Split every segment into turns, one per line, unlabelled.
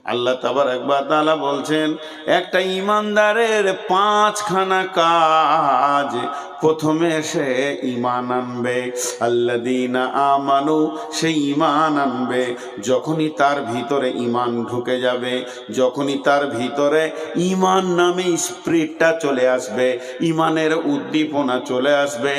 আল্লাহ তাবারক ওয়া তাআলা বলছেন একটা ইমানদারের 5খানা কাজ। প্রথমে সে ঈমান আনবে, আল্লাযীনা আমানু, সে ঈমান আনবে। যখনই তার ভিতরে ঈমান ঢুকে যাবে, যখনই তার ভিতরে ঈমান নামে স্পিরিটটা চলে আসবে, ঈমানের উদ্দীপনা চলে আসবে,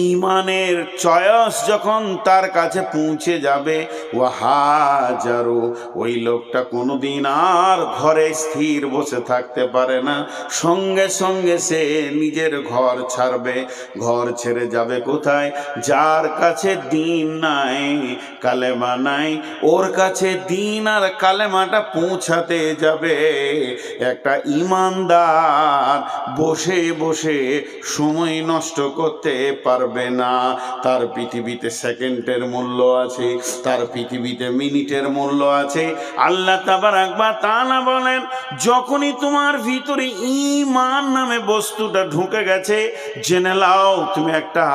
ঈমানের চয়েস যখন তার কাছে পৌঁছে যাবে, ওয়াহাজারু, ওই লোকটা কোনোদিন আর ঘরে স্থির বসে থাকতে পারে না। সঙ্গে সঙ্গে সে নিজের ঘর ছাড়বে। ঘর ছেড়ে যাবে কোথায়? যার কাছে দিন নাই, কালেমা নাই, ওর কাছে দিন আর কালেমাটা পৌঁছাতে যাবে। একটা ঈমানদার বসে বসে সময় নষ্ট করতে পারবে না। তার পৃথিবীতে সেকেন্ডের মূল্য আছে, তার পৃথিবীতে মিনিটের মূল্য আছে। আল্লাহ তাবারক ওয়া তাআলা বলেন, যখনই তোমার ভিতরে ঈমান নামে বস্তুটা ঢুকে গেছে, জেনে নাও তুমি একটা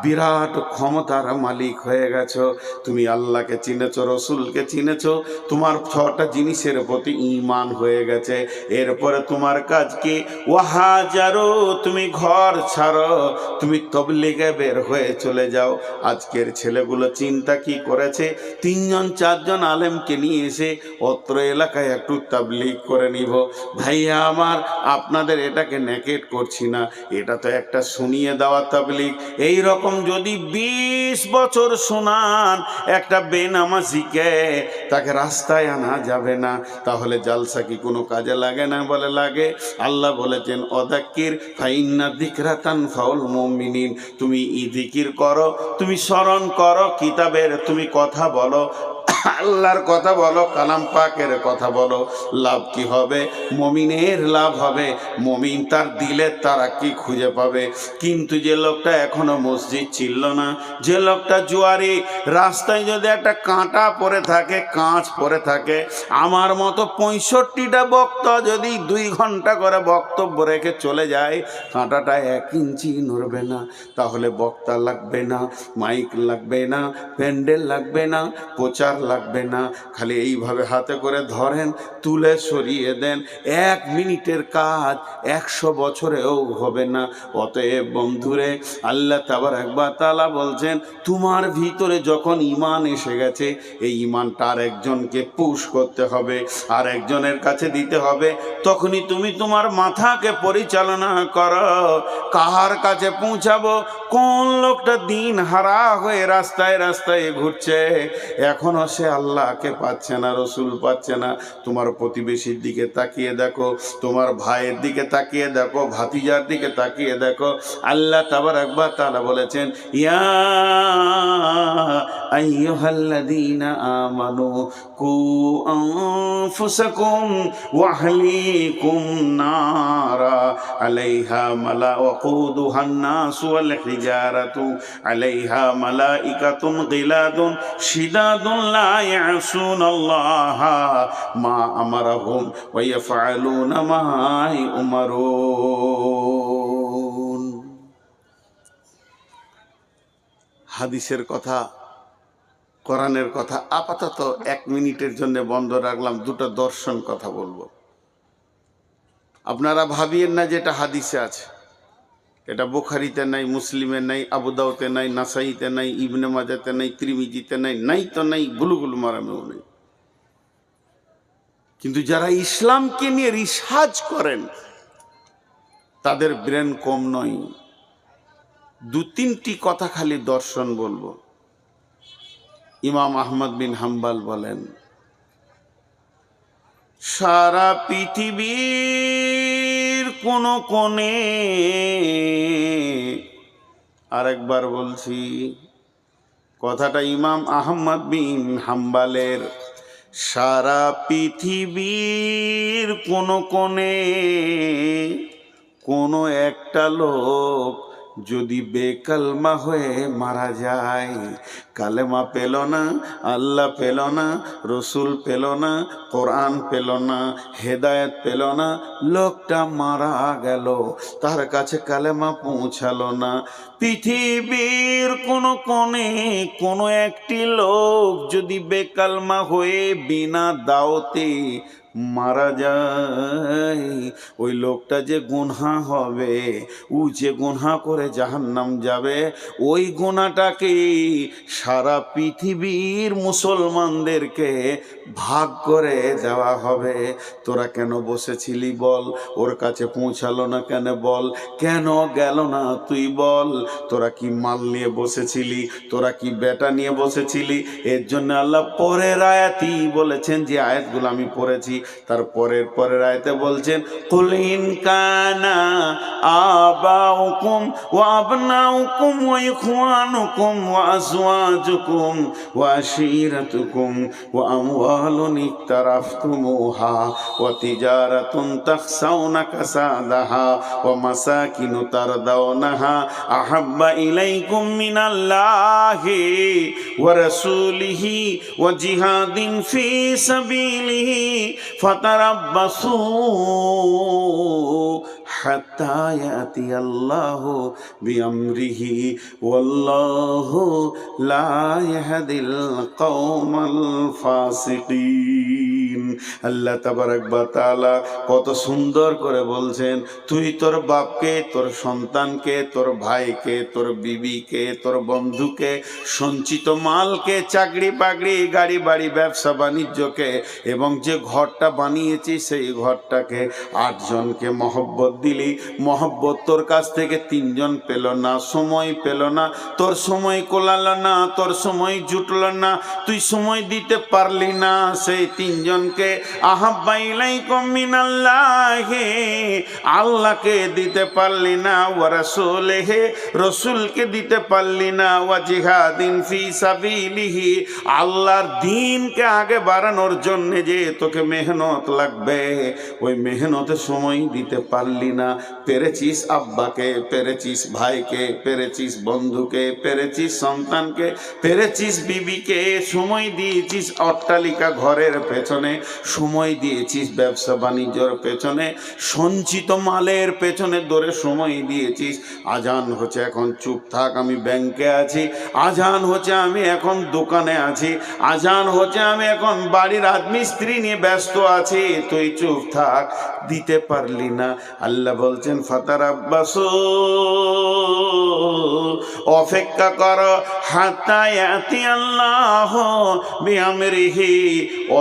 বিরাট ক্ষমতার মালিক হয়ে গেছো। তুমি আল্লাহকে চিনেছো, রসুলকে চিনেছো, তোমার 6টা জিনিসের প্রতি ঈমান হয়ে গেছে। এরপরে তোমার কাজ কি? ওয়াহাজারো, তুমি ঘর ছাড়ো, তুমি তবলিগে বের হয়ে চলে যাও। আজকের ছেলেগুলো চিন্তা কি করেছে? 3জন 4জন আলেমকে নিয়ে এসে অত্র এলাকায় একটু তাবলিগ করে নিব। ভাইয়া আমার, আপনাদের এটাকে নেকেট করছি না, এটা তো একটা শুনিয়ে দেওয়া তাবলিগ। এই রকম যদি 20 বছর শোনান একটা বেনামাজিকে, তাকে রাস্তায় আনা যাবে না, তাহলে জালসা কি কোনো কাজে লাগে না? বলে লাগে। আল্লাহ বলেছেন, অযাক্কির ফাইন্না যিকরা তানফাউল মুমিনিন, তুমি জিকির করো, তুমি স্মরণ করো, কিতাবের তুমি কথা বলো, আল্লাহর কথা বলো, কালাম পাকের কথা বলো, লাভ কি হবে? মমিনের লাভ হবে। মমিন তার দিলের তারা কি খুঁজে পাবে। কিন্তু যে লোকটা এখনো মসজিদ চিনল না, যে লোকটা জুয়ারি, রাস্তায় যদি একটা কাঁটা পড়ে থাকে, কাঁচ পড়ে থাকে, আমার মতো 65টা বক্তা যদি 2 ঘন্টা করে বক্তব্য রেখে চলে যায়, কাঁটাটা 1 ইঞ্চি নড়বে না। তাহলে বক্তা লাগবে না, মাইক লাগবে না, প্যান্ডেল লাগবে না, প্রচার লাগবে না, খালি এইভাবে হাতে করে ধরেন, তুলে সরিয়ে দেন। 1 মিনিটের কাজ 100 বছরেও হবে না। অতএব বন্ধুরে, আল্লাহ তাবারক ওয়া তাআলা বলছেন, তোমার ভিতরে যখন ঈমান এসে গেছে, এই ঈমানটা আর একজনকে পুশ করতে হবে, আর একজনের কাছে দিতে হবে। তখনই তুমি তোমার মাথাকে পরিচালনা করো, কার কাছে পৌঁছাবো। কোন লোকটা দিন হারা হয়ে রাস্তায় রাস্তায় ঘুরছে, এখনো সে আল্লাহকে পাচ্ছে না, রসুল পাচ্ছে না। তোমার প্রতিবেশীর দিকে তাকিয়ে দেখো, তোমার ভাইয়ের দিকে তাকিয়ে দেখো, ভাতিজার দিকে তাকিয়ে দেখো। আল্লাহ তাবারক ওয়া তাআলা বলেছেন, ইয়া আইয়ুহাল্লাযীনা আমানু কু আনফুসাকুম ওয়া আহলিকুম নারা আলাইহা ওয়াকুদুহান নাস ওয়াল হিজারাতু আলাইহা মালাইকাতুন গিলাদুন শিদাদুন লা ইয়াসুনাল্লাহা মা আমারাহুম ওয়া ইয়াফআলুনা মা ইউমারুন। হাদিসের কথা, কোরআনের কথা আপাতত 1 মিনিটের জন্য বন্ধ রাখলাম। 2টা দর্শন কথা বলবো। আপনারা ভাবিয়েন না যেটা হাদিসে আছে, এটা বুখারীতে নাই, মুসলিমে নাই, আবু দাউদে নাই, নাসাইতে নাই, ইবনে মাজাতে নাই, তিরমিজিতে নাই, নাই তো নাই, বুলুগুল মারামেও নেই। কিন্তু যারা ইসলামকে নিয়ে রিসার্চ করেন, তাদের ব্রেন কম নয়। 2-3টি কথা খালি দর্শন বলবো। ইমাম আহমদ বিন হাম্বল বলেন, সারা পৃথিবীর কোন কোণে, আরেকবার বলছি কথাটা ইমাম আহমদ বিন হাম্বলের, সারা পৃথিবীর কোন কোণে কোনো একটা লোক যদি বেকালমা হয়ে মারা যায়, কালেমা পেল না, আল্লাহ পেল না, রসুল পেল না, কোরআন পেল না, হেদায়েত পেল না, লোকটা মারা গেল, তার কাছে কালেমা পৌঁছালো না। পৃথিবীর কোনো কোণে কোনো একটি লোক যদি বেকালমা হয়ে বিনা দাওতে মারা যায়, ওই লোকটা যে গুনহা হবে, ও যে গুনহা করে জাহান্নাম যাবে, ওই গুনাহটাকে সারা পৃথিবীর মুসলমানদেরকে ভাগ করে দেওয়া হবে। তোরা কেন বসেছিলি বল, ওর কাছে পৌঁছালো না কেন বল, কেন গেল না তুই বল। তোরা কি মাল নিয়ে বসেছিলি, তোরা কি বেটা নিয়ে বসেছিলি? এর জন্য আল্লাহ পরের আয়াতই বলেছেন, যে আয়াতগুলো আমি পড়েছি তার পরের আয়াতে বলছেন, কুল ইন কানা আবাউকুম ওয়া আবনাউকুম ওয়া ইখওয়ানুকুম ওয়া আজওয়াজুকুম ওয়া আশীরাতুকুম ওয়া আমওয়ালুন ইকতারাফতুমুহা ওয়া তিজারাতুন তাখসাউনা কাসাদাহা ওয়া মাসাকিনু তারদাউনাহা আহাব্বা ইলাইকুম মিনাল্লাহি ওয়া রাসূলিহি ওয়া জিহাদিন ফি সাবিলিহি ফাতারাব্বাসু হাত্তা ইয়াতিয়াল্লাহু বিআমরিহি ওয়াল্লাহু লা ইয়াহদিল কওমাল ফাসিকিন। আল্লাহ তাবারক ওয়া তাআলা কত সুন্দর করে বলছেন, তুই তোর বাপকে, তোর সন্তানকে, তোর ভাইকে, তোর বিবিকে, তোর বন্ধুকে, সঞ্চিত মালকে, চাকরি বাকরি, গাড়ি বাড়ি, ব্যবসা বাণিজ্যকে, এবং যে ঘরটা বানিয়েছি সেই ঘরটাকে 8 জনকে মহব্বত দিলি। মহব্বত তোর কাছ থেকে 3 জন পেল না, সময় পেল না, তোর সময় কোলালো না, তোর সময় জুটলো না, তুই সময় দিতে পারলি না সেই 3 জনকে। আহাব্বা ইলাইকুম মিনাল্লাহি, আল্লাহকে দিতে পারলি না, ওয়া রাসূলিহি, রসুলকে দিতে পারলি না, ওয়া জিহাদিন ফি সাবিলিহি, আল্লাহর দ্বীনকে আগে বাড়ানোর জন্য যে তোকে মেহনত লাগবে, ওই মেহনতে সময় দিতে পারলি না। পেরেছিস আব্বাকে, পেরেছিস ভাইকে, পেরেছিস বন্ধুকে, পেরেছিস সন্তানকে, পেরেছিস বিবিকে, সময় দিয়েছিস অট্টালিকা ঘরের পেছনে, সময় দিয়েছিস ব্যবসা বাণিজ্যর পেছনে, সঞ্চিত মালের পেছনে দৌড়ে সময় দিয়েছিস। আজান হচ্ছে এখন চুপ থাক, আমি ব্যাংকে আছি, আজান হচ্ছে আমি এখন দোকানে আছি, আজান হচ্ছে আমি এখন বাড়ির রাজমিস্ত্রি নিয়ে ব্যস্ত আছি, তুই চুপ থাক, দিতে পারলি না। আল্লাহ বলছেন ফাতারাব্বাসু, অপেক্ষা করো, হাত্তা ইয়াতিয়াল্লাহু বিআমরিহি,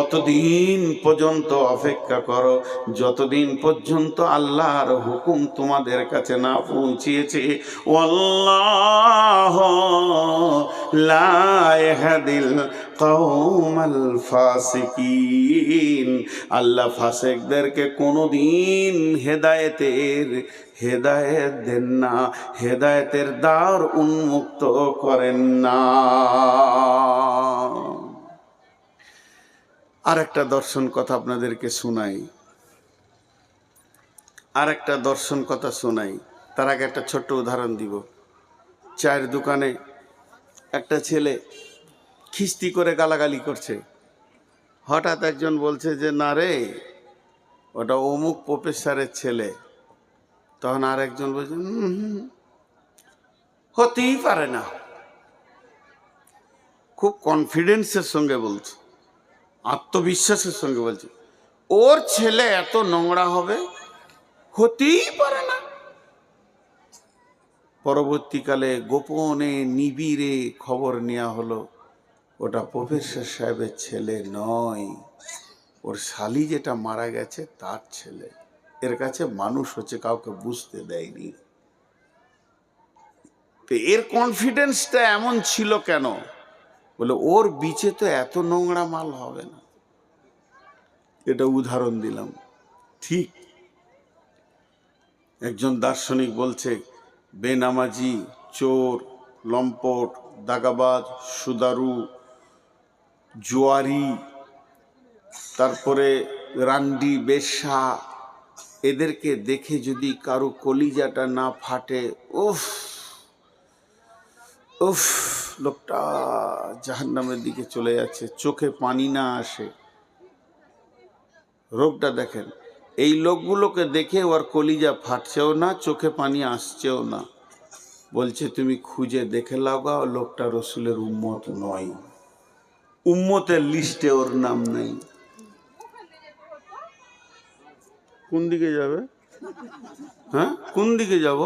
অতদিন পর্যন্ত অপেক্ষা করো যতদিন পর্যন্ত আল্লাহর হুকুম তোমাদের কাছে না পৌঁছিয়েছে। ওয়াল্লাহু লা ইয়াহদিল কওমাল ফাসিকিন, আল্লাহ ফাসিকদেরকে কোনোদিন হেদায়েত দেন না, হেদায়েতের দ্বার উন্মুক্ত করেন না। আর একটা দর্শন কথা আপনাদেরকে শোনাই, তার আগে একটা ছোট্ট উদাহরণ দিব। চায়ের দোকানে একটা ছেলে খিস্তি করে গালাগালি করছে। হঠাৎ একজন বলছে যে না রে, ওটা অমুক প্রফেসরের ছেলে। তখন আর একজন বলছে হতেই পারে না। খুব কনফিডেন্সের সঙ্গে বলছে, আত্মবিশ্বাসের সঙ্গে বলছে, ওর ছেলে এত নোংরা হবে, হতেই পারে না। পরবর্তীকালে গোপনে নিবিড়ে খবর নেওয়া হলো, ওটা প্রফেসর সাহেবের ছেলে নয়, ওর শালি যেটা মারা গেছে তার ছেলে। এর কাছে মানুষ হচ্ছে, কাউকে বুঝতে দেয়নি। তো এর কনফিডেন্সটা এমন ছিল কেন? বলে ওর বিচে তো এত নোংরা মাল হবে না। এটা উদাহরণ দিলাম। ঠিক একজন দার্শনিক বলছে, বেনামাজি, চোর, লম্পট, দাগাবাজ, সুদারু, জুয়ারি, তারপরে রান্ডি, বেশ্যা, এদেরকে দেখে যদি কারো কলিজাটা না ফাটে, উফ উফ, লোকটা জাহান্নামের দিকে চলে যাচ্ছে, চোখে পানি না আসে। রোগটা দেখেন, এই লোকগুলোকে দেখে ওর কলিজা ফাটছেও না, চোখে পানি আসছেও না। বলছে তুমি খুঁজে দেখে লাগাও, লোকটা রসুলের উম্মত নয়, উম্মতের লিস্টে ওর নাম নেই। কোন দিকে যাবে? হ্যাঁ, কোন দিকে যাব?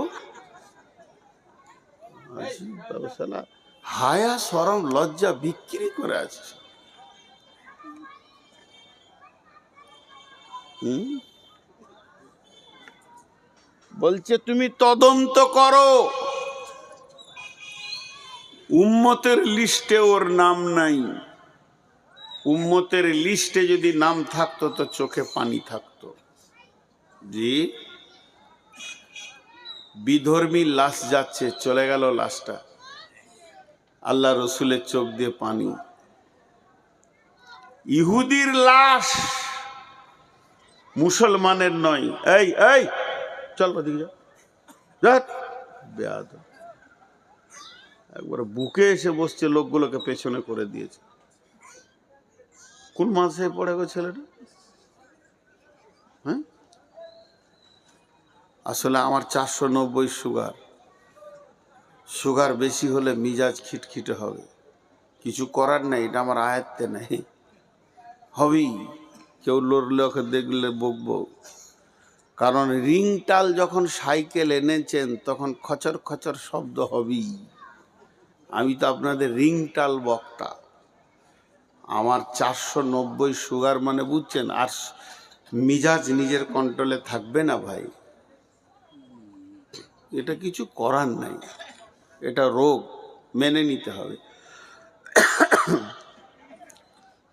হায়া শরম লজ্জা বিক্রি করে আছে। বলছে তুমি তদন্ত করো, উম্মতের লিস্টে ওর নাম নাই। উম্মতের লিস্টে যদি নাম থাকতো তো চোখে পানি থাকতো। জি, বিধর্মীর লাশ যাচ্ছে, চলে গেল লাশটা, আল্লাহ রসুলের চোখ দিয়ে পানি। ইহুদির লাশ, মুসলমানের নয়। এই এই চল ওদিকে যা, বেয়াদ। একবার বুকে এসে বসছে, লোকগুলোকে পেছনে করে দিয়েছে। কোন মাসে পড়ে গো ছেলেটা? হ্যাঁ, আসলে আমার 490 সুগার। সুগার বেশি হলে মিজাজ খিটখিটে হবে, কিছু করার নেই, এটা আমার আয়ত্তে নেই, হবেই। কেউ লড়লে ওকে দেখলে বকবো, কারণ রিং টাল যখন সাইকেল এনেছেন তখন খচর খচর শব্দ হবেই। আমি তো আপনাদের রিং টাল বক্তা। আমার 490 সুগার মানে বুঝছেন, আর মিজাজ নিজের কন্ট্রোলে থাকবে না ভাই। এটা কিছু করার নাই, এটা রোগ, মেনে নিতে হবে।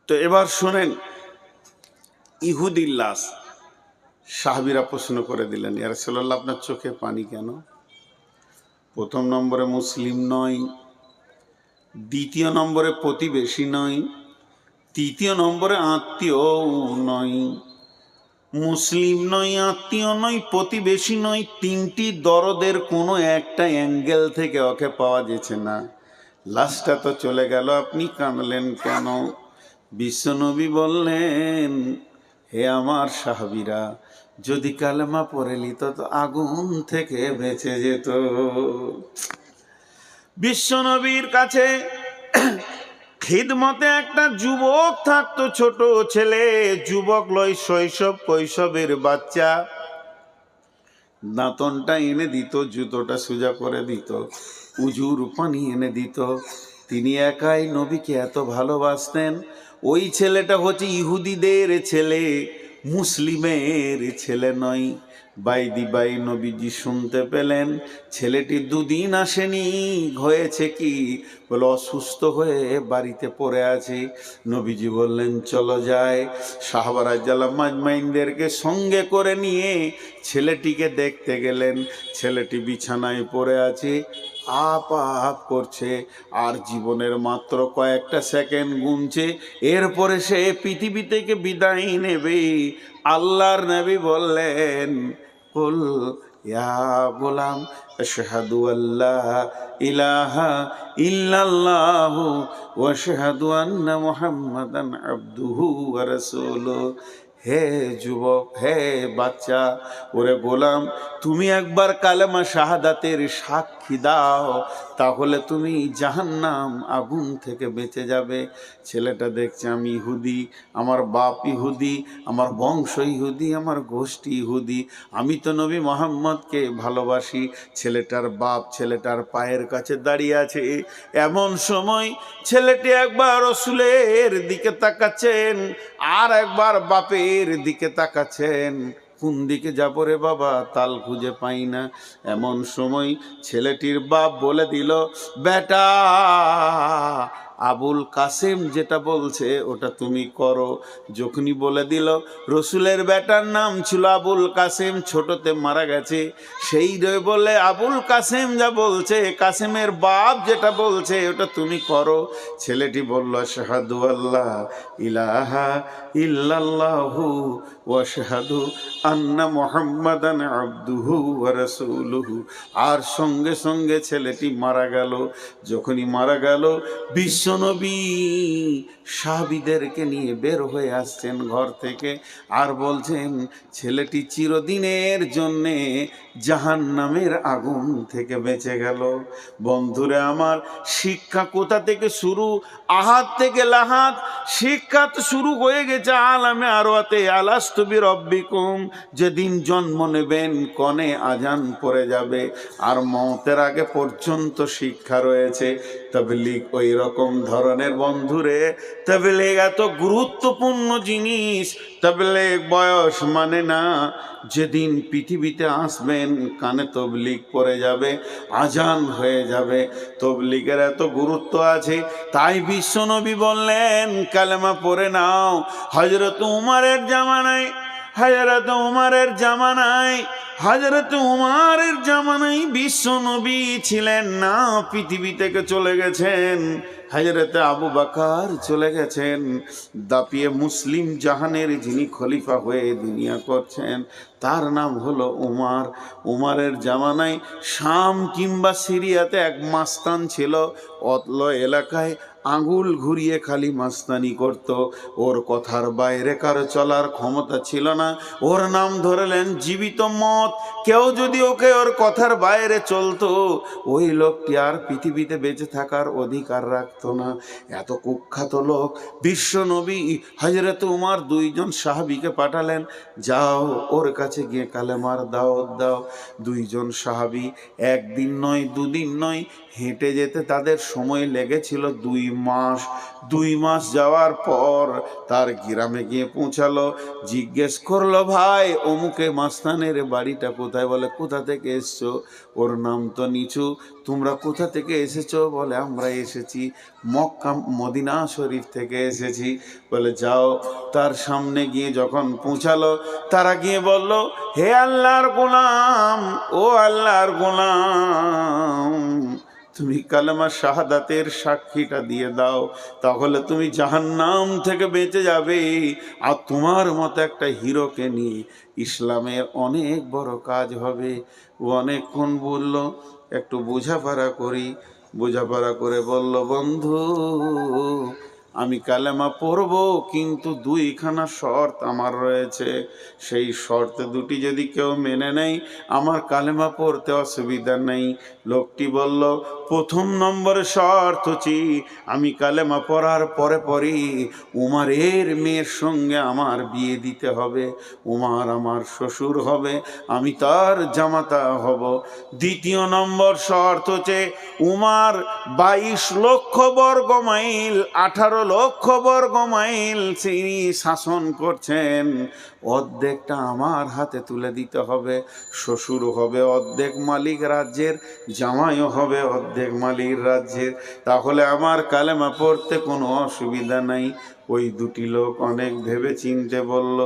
তো এবার শোনেন, ইহুদির লাশ। সাহাবীরা প্রশ্ন করে দিলেন, ইয়া রাসূলুল্লাহ আপনার চোখে পানি কেন? প্রথম নম্বরে মুসলিম নয়, দ্বিতীয় নম্বরে প্রতিবেশী নয়, তৃতীয় নম্বরে আত্মীয় নয়। মুসলিম নয়, আত্মীয় নয়, প্রতিবেশী নয়, তিনটি দরদের কোনো একটা অ্যাঙ্গেল থেকে ওকে পাওয়া যেছে না। লাশটা তো চলে গেল, আপনি কাঁদলেন কেন? বিশ্বনবী বললেন, হে আমার সাহাবীরা, যদি কালেমা পড়ে নিত তো আগুন থেকে বেঁচে যেত। বিশ্বনবীর কাছে খিদমতে একটা যুবক থাকতো, ছোট ছেলে, যুবক লয়, শৈশব কৈশবের বাচ্চা। দাঁতনটা এনে দিত, জুতোটা সোজা করে দিত, উজুর পানি এনে দিত। তিনি একাই নবীকে এত ভালোবাসতেন। ওই ছেলেটা হচ্ছে ইহুদিদের ছেলে, মুসলিমের ছেলে নয়। বাইদি বাই নবীজি শুনতে পেলেন ছেলেটি দুদিন আসেনি। হয়েছে কি? বলে অসুস্থ হয়ে বাড়িতে পড়ে আছে। নবীজি বললেন চলো যায়। সাহাবারা জালাম মাজমাইনদেরকে সঙ্গে করে নিয়ে ছেলেটিকে দেখতে গেলেন। ছেলেটি বিছানায় পড়ে আছে, আপ আপ করছে, আর জীবনের মাত্র কয়েকটা সেকেন্ড গুনছে, এরপরে সে পৃথিবী থেকে বিদায় নেবে। আল্লাহর নবী বললেন, কুল ইয়া গোলাম আশহাদু আল্লা ইলাহা ইল্লাল্লাহু ওয়া আশহাদু আন্না মুহাম্মাদান আবদুহু ওয়া রাসূলুহু। হে যুবক, হে বাচ্চা, ওরে গোলাম, তুমি একবার কালেমা শাহাদাতের সাক্ষী দাও, তাহলে তুমি জাহান্নাম আগুন থেকে বেঁচে যাবে। ছেলেটা দেখছে আমি ইহুদি, আমার বাপ ইহুদি, আমার বংশ ইহুদি, আমার গোষ্ঠী ইহুদি, আমি তো নবী মুহাম্মদকে ভালোবাসি। ছেলেটার বাপ ছেলেটার পায়ের কাছে দাঁড়িয়ে আছে। এমন সময় ছেলেটি একবার রাসূলের দিকে তাকাচ্ছেন, আর একবার বাপের দিকে তাকাচ্ছেন। কোন দিকে যাবো রে বাবা, তাল খুঁজে পাই না। এমন সময় ছেলেটির বাপ বলে দিল, বেটা আবুল কাসেম যেটা বলছে ওটা তুমি করো। যখনই বলে দিল রসুলের বেটার নাম ছিল আবুল কাসেম, ছোটতে মারা গেছে, সেই বলে আবুল কাসেম যা বলছে, কাসেমের বাপ যেটা বলছে ওটা তুমি করো। ছেলেটি বলল আশহাদু আল্লাহ ইলাহা ইল্লাল্লাহু ওয়া আশহাদু আন্না মুহাম্মাদান আবদুহু ওয়া রাসূলুহু। আর সঙ্গে সঙ্গে ছেলেটি মারা গেল। যখনই মারা গেল বিশ্বনবী সাহাবীদেরকে নিয়ে বের হয়ে আসছেন ঘর থেকে, আর বলছেন ছেলেটি চিরদিনের জন্যে জাহান্নামের আগুন থেকে বেঁচে গেল। বন্ধুরে আমার, শিক্ষা কোথা থেকে শুরু? আহাত থেকে লাহাত শিক্ষা তো শুরু হয়ে গেছে আলামে আরওয়াতে, আলাস্তু বিরব্বিকুম। যেদিন জন্ম নেবেন কনে আজান পড়ে যাবে, আর মওতের আগে পর্যন্ত শিক্ষা রয়েছে। তাবলীগ ওই রকম ধরনের বন্ধুরে, তাবলীগ এত গুরুত্বপূর্ণ জিনিস। তাবলীগ বয়স মানে না, যেদিন পৃথিবীতে আসবেন কানে তবলীগ পড়ে যাবে, আজান হয়ে যাবে। তবলীগের এত গুরুত্ব আছে, তাই বিশ্বনবী বললেন কালেমা পড়ে নাও। হযরত উমরের জামানায়, হযরত উমরের জামানায়, হযরত উমরের জামানায় বিশ্বনবী ছিলেন না, পৃথিবী থেকে চলে গেছেন। হযরতে আবু বকর চলে গেছেন, দাপিয়ে মুসলিম জাহানের যিনি খলিফা হয়ে দুনিয়া করছেন তার নাম হলো উমর। উমরের জামানায় শাম কিংবা সিরিয়াতে এক মাস্তান ছিল, অতল এলাকায় আঙুল ঘুরিয়ে খালি মাস্তানি করত। ওর কথার বাইরে কারো চলার ক্ষমতা ছিল না। ওর নাম ধরলেন জীবিত মত। কেউ যদি ওকে ওর কথার বাইরে চলতো, ওই লোকটি আর পৃথিবীতে বেঁচে থাকার অধিকার রাখতো না। এত কুখ্যাত লোক। বিশ্ব নবী হযরত উমর দুইজন সাহাবীকে পাঠালেন, যাও ওর কাছে গিয়ে কালেমার দাওয়াত দাও। দুইজন সাহাবী একদিন নয় দুদিন নয় হেঁটে যেতে তাদের সময় লেগেছিল 2 মাস। 2 মাস যাওয়ার পর তার গ্রামে গিয়ে পৌঁছালো। জিজ্ঞেস করলো, ভাই অমুকে মাস্তানের বাড়িটা কোথায়? বলে কোথা থেকে এসছো? ওর নাম তো নিচু। তোমরা কোথা থেকে এসেছো? বলে আমরা এসেছি মক্কা মদিনা শরীফ থেকে এসেছি। বলে যাও। তার সামনে গিয়ে যখন পৌঁছালো, তারা গিয়ে বলল, হে আল্লাহর গোলাম, ও আল্লাহর গোলাম, তুমি কালেমা শাহাদাতের সাক্ষীটা দিয়ে দাও, তাহলে তুমি জাহান্নাম থেকে বেঁচে যাবে, আর তোমার মতো একটা হিরোকে নিয়ে ইসলামের অনেক বড় কাজ হবে। ও অনেকক্ষণ বলল, একটু বোঝাপড়া করি। বোঝাপড়া করে বলল, বন্ধু আমি কালেমা পড়ব, কিন্তু 2খানা শর্ত আমার রয়েছে। সেই শর্ত দুটি যদি কেউ মেনে নেয় আমার কালেমা পড়তে অসুবিধা নেই। লোকটি বলল, প্রথম নম্বর শর্ত হচ্ছে আমি কালেমা পড়ার পরে পরই উমরের মেয়ের সঙ্গে আমার বিয়ে দিতে হবে। উমর আমার শ্বশুর হবে, আমি তার জামাতা হব। দ্বিতীয় নম্বর শর্ত হচ্ছে উমর 22 লক্ষ বর্গ মাইল, 18 লক্ষ বর্গ মাইল তিনি শাসন করছেন, অর্ধেকটা আমার হাতে তুলে দিতে হবে। শ্বশুর হবে অর্ধেক মালিক রাজ্যের, জামাইও হবে অর্ধেক মালিক রাজ্যের, তাহলে আমার কালেমা পড়তে কোনো অসুবিধা নাই। ওই দুটি লোক অনেক ভেবে চিনতে বলল,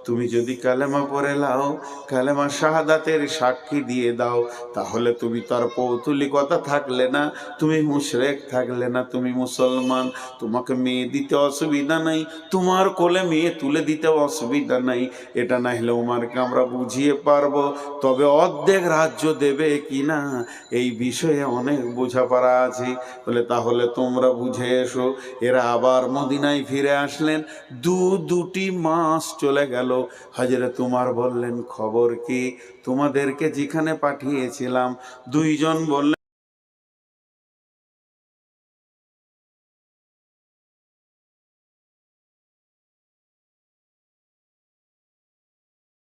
তুমি যদি কালেমা পড়ে লাও, কালেমা শাহাদাতের সাক্ষী দিয়ে দাও, তাহলে তুমি তার পৌতুলিকতা থাকলে না, তুমি মুশরিক থাকলে না, তুমি মুসলমান, তোমাকে মেয়ে দিতে অসুবিধা নাই, তোমার কোলে মেয়ে তুলে দিতে অসুবিধা নাই। এটা না হলে উমারকে আমরা বুঝিয়ে পারবো, তবে অর্ধেক রাজ্য দেবে কিনা এই বিষয়ে অনেক বোঝাপড়া আছে। বলে তাহলে তোমরা বুঝে এসো। এরা আবার মদিনায় ফিরে আসলেন। দুটি মাস চলে গেল। হযরত উমর বললেন, খবর কি? তোমাদেরকে যেখানে পাঠিয়েছিলাম 2 জন বললেন